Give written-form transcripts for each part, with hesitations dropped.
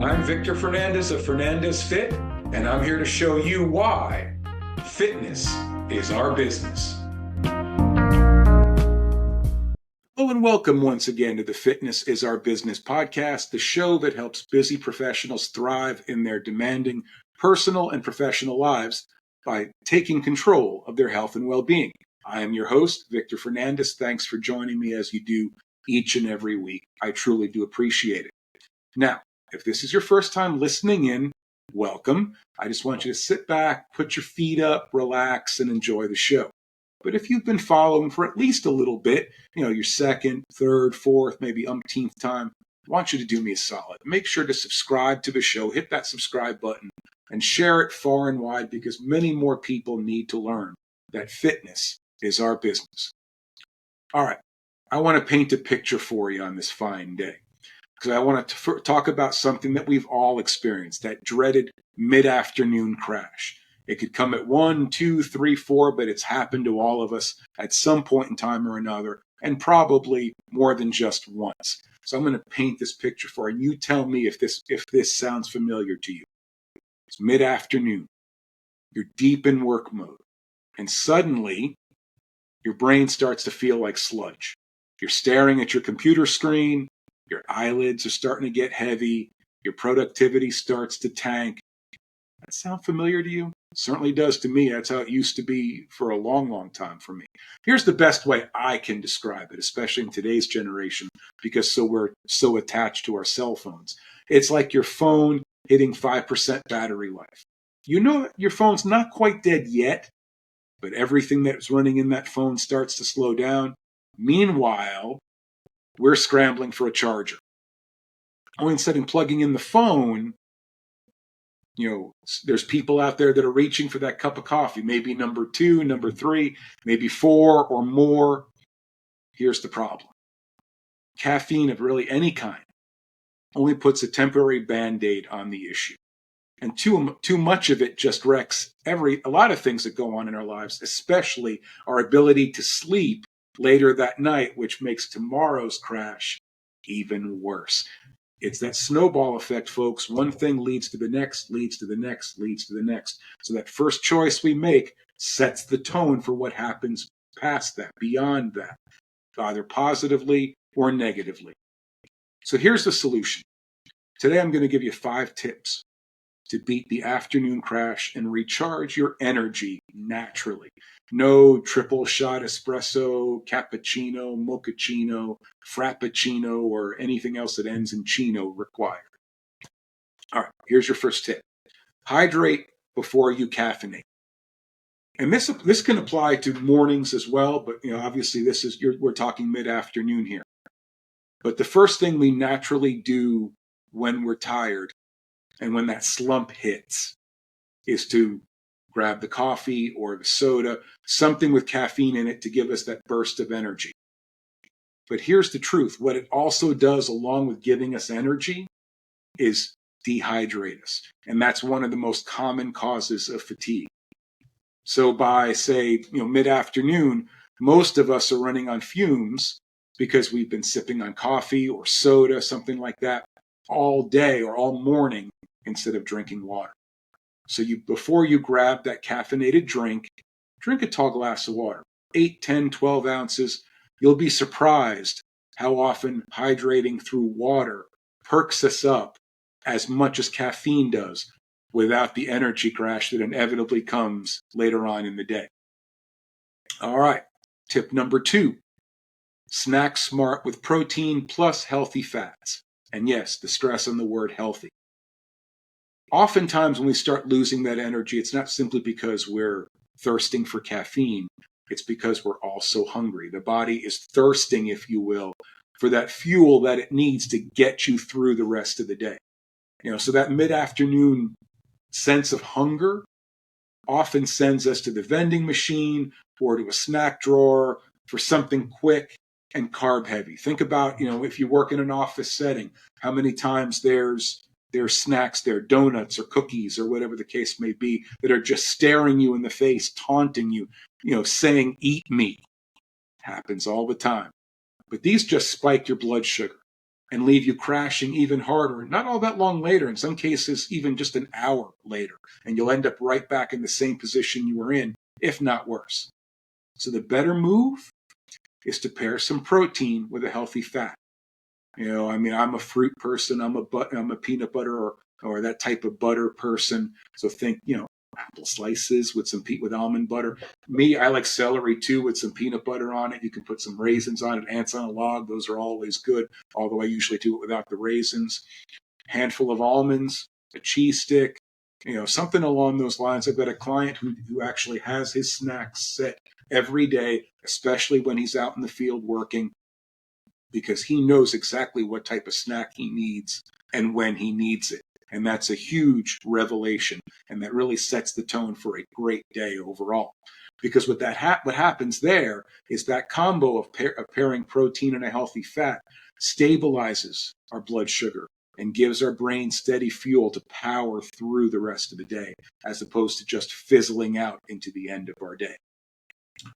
I'm Victor Fernandez of Fernandez Fit, and I'm here to show you why fitness is our business. Hello and welcome once again to the Fitness is Our Business podcast, the show that helps busy professionals thrive in their demanding personal and professional lives by taking control of their health and well-being. I am your host, Victor Fernandez. Thanks for joining me as you do each and every week. I truly do appreciate it. Now, if this is your first time listening in, welcome. I just want you to sit back, put your feet up, relax, and enjoy the show. But if you've been following for at least a little bit, your second, third, fourth, maybe umpteenth time, I want you to do me a solid. Make sure to subscribe to the show, hit that subscribe button, and share it far and wide because many more people need to learn that fitness is our business. All right, I want to paint a picture for you on this fine day because I want to talk about something that we've all experienced, that dreaded mid-afternoon crash. It could come at 1, 2, 3, 4, but it's happened to all of us at some point in time or another, and probably more than just once. So I'm going to paint this picture for you, and you tell me if this sounds familiar to you. It's mid-afternoon. You're deep in work mode, and suddenly your brain starts to feel like sludge. You're staring at your computer screen, your eyelids are starting to get heavy, your productivity starts to tank. That sound familiar to you? Certainly does to me. That's how it used to be for a long, long time for me. Here's the best way I can describe it, especially in today's generation, because we're so attached to our cell phones. It's like your phone hitting 5% battery life. You know your phone's not quite dead yet, but everything that's running in that phone starts to slow down. Meanwhile, we're scrambling for a charger. Oh, instead of plugging in the phone, there's people out there that are reaching for that cup of coffee, maybe number 2, number 3, maybe 4 or more. Here's the problem. Caffeine of really any kind only puts a temporary Band-Aid on the issue. And too much of it just wrecks a lot of things that go on in our lives, especially our ability to sleep later that night, which makes tomorrow's crash even worse. It's that snowball effect, folks. One thing leads to the next, leads to the next, leads to the next. So that first choice we make sets the tone for what happens past that, beyond that, either positively or negatively. So here's the solution. Today I'm going to give you 5 tips to beat the afternoon crash and recharge your energy naturally. No triple shot espresso, cappuccino, mochaccino, frappuccino, or anything else that ends in chino required. All right, here's your first tip. Hydrate before you caffeinate. And this can apply to mornings as well, but obviously we're talking mid-afternoon here. But the first thing we naturally do when we're tired and when that slump hits is to grab the coffee or the soda, something with caffeine in it to give us that burst of energy. But here's the truth. What it also does, along with giving us energy, is dehydrate us. And that's one of the most common causes of fatigue. So by, say, mid-afternoon, most of us are running on fumes because we've been sipping on coffee or soda, something like that, all day or all morning instead of drinking water. So before you grab that caffeinated drink a tall glass of water, 8, 10, 12 ounces. You'll be surprised how often hydrating through water perks us up as much as caffeine does without the energy crash that inevitably comes later on in the day. All right, tip number 2, snack smart with protein plus healthy fats. And yes, the stress on the word healthy. Oftentimes when we start losing that energy, it's not simply because we're thirsting for caffeine. It's because we're also hungry. The body is thirsting, if you will, for that fuel that it needs to get you through the rest of the day. So that mid-afternoon sense of hunger often sends us to the vending machine or to a snack drawer for something quick and carb heavy. Think about, if you work in an office setting, how many times there's snacks there, donuts or cookies or whatever the case may be, that are just staring you in the face, taunting you, saying, eat me. Happens all the time. But these just spike your blood sugar. and leave you crashing even harder, not all that long later, in some cases, even just an hour later. And you'll end up right back in the same position you were in, if not worse. So the better move is to pair some protein with a healthy fat. I'm a fruit person. I'm a peanut butter or that type of butter person. So think, apple slices with almond butter. Me, I like celery too with some peanut butter on it. You can put some raisins on it, ants on a log. Those are always good, although I usually do it without the raisins. Handful of almonds, a cheese stick, something along those lines. I've got a client who actually has his snacks set every day, especially when he's out in the field working, because he knows exactly what type of snack he needs and when he needs it. And that's a huge revelation. And that really sets the tone for a great day overall. Because what happens there is that combo of pairing protein and a healthy fat stabilizes our blood sugar and gives our brain steady fuel to power through the rest of the day, as opposed to just fizzling out into the end of our day.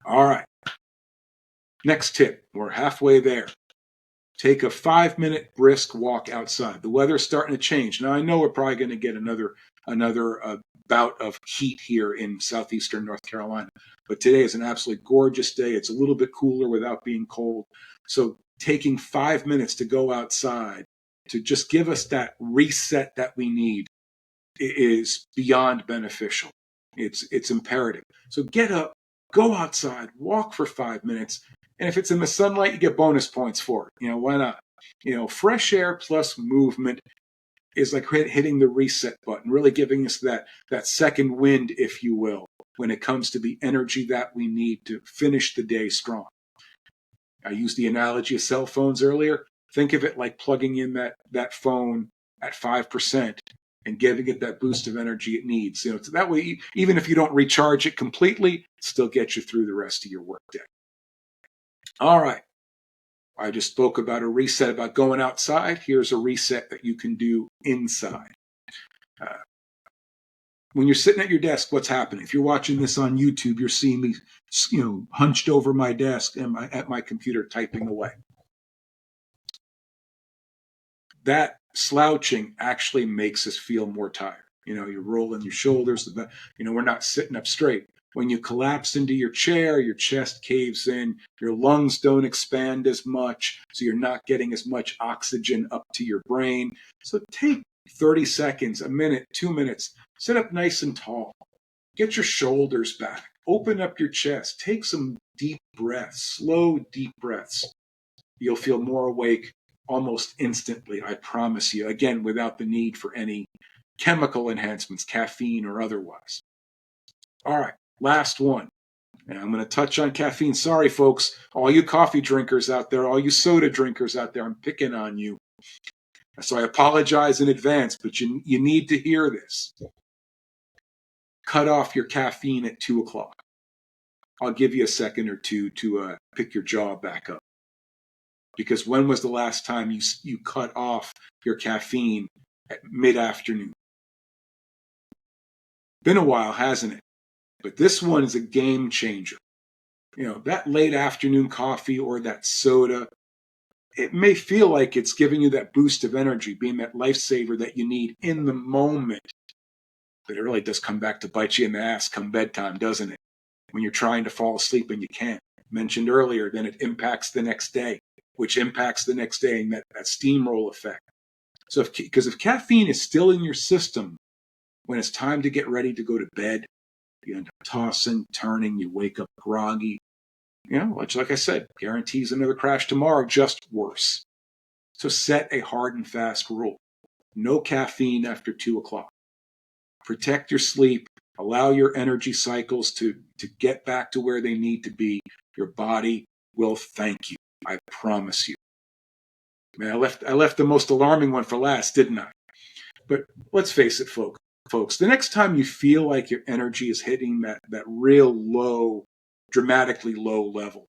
All right. Next tip. We're halfway there. Take a 5-minute brisk walk outside. The weather's starting to change. Now, I know we're probably going to get another bout of heat here in southeastern North Carolina, but today is an absolutely gorgeous day. It's a little bit cooler without being cold. So taking 5 minutes to go outside to just give us that reset that we need is beyond beneficial. It's imperative. So get up, go outside, walk for 5 minutes. And if it's in the sunlight, you get bonus points for it. Why not? Fresh air plus movement is like hitting the reset button, really giving us that second wind, if you will, when it comes to the energy that we need to finish the day strong. I used the analogy of cell phones earlier. Think of it like plugging in that phone at 5% and giving it that boost of energy it needs. So that way, even if you don't recharge it completely, it still gets you through the rest of your workday. All right. I just spoke about a reset about going outside. Here's a reset that you can do inside. When you're sitting at your desk, what's happening? If you're watching this on YouTube, you're seeing me, hunched over my desk and at my computer typing away. That slouching actually makes us feel more tired. You're rolling your shoulders. We're not sitting up straight. When you collapse into your chair, your chest caves in, your lungs don't expand as much, so you're not getting as much oxygen up to your brain. So take 30 seconds, a minute, 2 minutes, sit up nice and tall. Get your shoulders back. Open up your chest. Take some deep breaths, slow, deep breaths. You'll feel more awake almost instantly, I promise you. Again, without the need for any chemical enhancements, caffeine or otherwise. All right, last one. And I'm going to touch on caffeine. Sorry, folks, all you coffee drinkers out there, all you soda drinkers out there, I'm picking on you. So I apologize in advance, but you need to hear this. Cut off your caffeine at 2 o'clock. I'll give you a second or two to pick your jaw back up. Because when was the last time you cut off your caffeine at mid-afternoon? Been a while, hasn't it? But this one is a game changer. That late afternoon coffee or that soda, it may feel like it's giving you that boost of energy, being that lifesaver that you need in the moment. But it really does come back to bite you in the ass come bedtime, doesn't it? When you're trying to fall asleep and you can't. Mentioned earlier, then it impacts the next day, which impacts the next day, and that steamroll effect. So because if caffeine is still in your system when it's time to get ready to go to bed, you end up tossing, turning, you wake up groggy. Which, like I said, guarantees another crash tomorrow, just worse. So set a hard and fast rule. No caffeine after 2 o'clock. Protect your sleep. Allow your energy cycles to get back to where they need to be. Your body will thank you. I promise you. Man, I left the most alarming one for last, didn't I? But let's face it, folks. The next time you feel like your energy is hitting that real low, dramatically low level,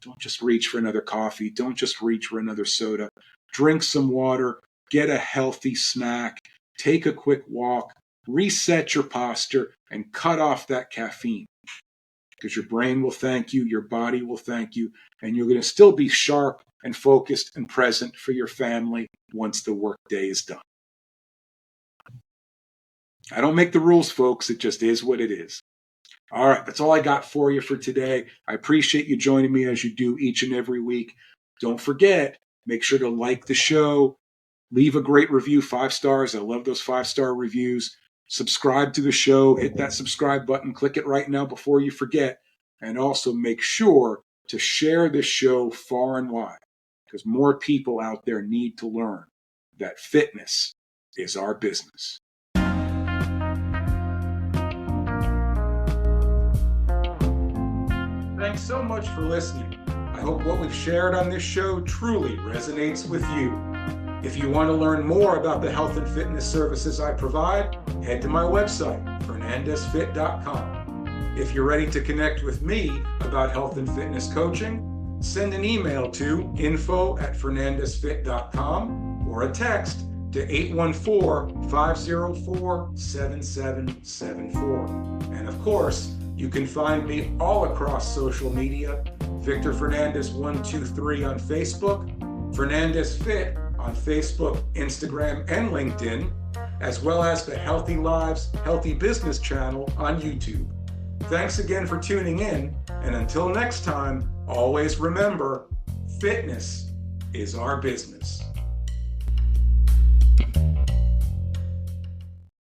don't just reach for another coffee. Don't just reach for another soda. Drink some water. Get a healthy snack. Take a quick walk. Reset your posture and cut off that caffeine. Because your brain will thank you, your body will thank you, and you're going to still be sharp and focused and present for your family once the workday is done. I don't make the rules, folks. It just is what it is. All right, that's all I got for you for today. I appreciate you joining me as you do each and every week. Don't forget, make sure to like the show, leave a great review, 5 stars. I love those 5-star reviews. Subscribe to the show, hit that subscribe button, click it right now before you forget. And also make sure to share this show far and wide, because more people out there need to learn that fitness is our business. Thanks so much for listening. I hope what we've shared on this show truly resonates with you. If you want to learn more about the health and fitness services I provide, head to my website, fernandezfit.com. If you're ready to connect with me about health and fitness coaching, send an email to info@fernandezfit.com or a text to 814-504-7774. And of course, you can find me all across social media, Victor Fernandez 123 on Facebook, Fernandez Fit on Facebook, Instagram, and LinkedIn, as well as the Healthy Lives, Healthy Business channel on YouTube. Thanks again for tuning in, and until next time, always remember, fitness is our business.